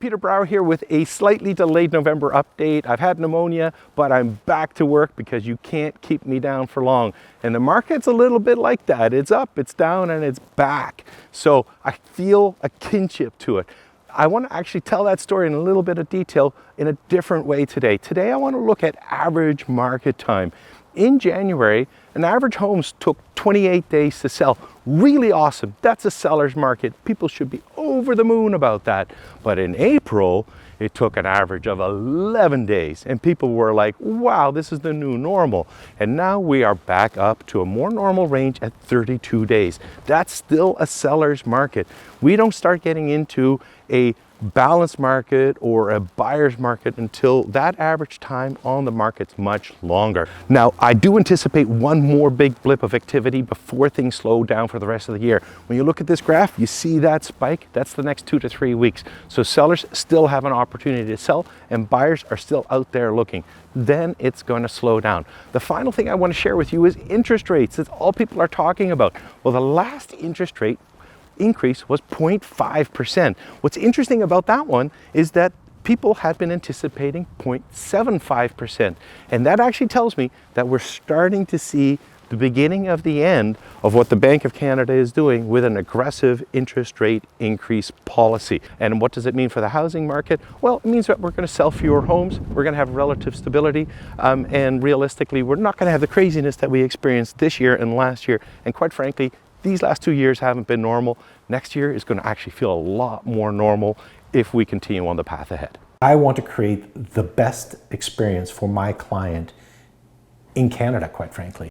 Peter Brower here with a slightly delayed November update. I've had pneumonia, but I'm back to work because you can't keep me down for long. And the market's a little bit like that. It's up, it's down, and it's back. So I feel a kinship to it. I want to actually tell that story in a little bit of detail in a different way today. Today I want to look at average market time. In January, an average home took 28 days to sell. Really awesome. That's a seller's market. People should be over the moon about that. But in April, it took an average of 11 days. And people were like, wow, this is the new normal. And now we are back up to a more normal range at 32 days. That's still a seller's market. We don't start getting into a balanced market or a buyer's market until that average time on the market's much longer. Now, I do anticipate one more big blip of activity before things slow down for the rest of the year. When you look at this graph, you see that spike. That's the next 2 to 3 weeks. So sellers still have an opportunity to sell and buyers are still out there looking. Then it's going to slow down. The final thing I want to share with you is interest rates. That's all people are talking about. Well, the last interest rate increase was 0.5%. What's interesting about that one is that people had been anticipating 0.75%. And that actually tells me that we're starting to see the beginning of the end of what the Bank of Canada is doing with an aggressive interest rate increase policy. And what does it mean for the housing market? Well, it means that we're going to sell fewer homes, we're going to have relative stability, and realistically, we're not going to have the craziness that we experienced this year and last year. And quite frankly, these last 2 years haven't been normal. Next year is going to actually feel a lot more normal if we continue on the path ahead. I want to create the best experience for my client in Canada, quite frankly.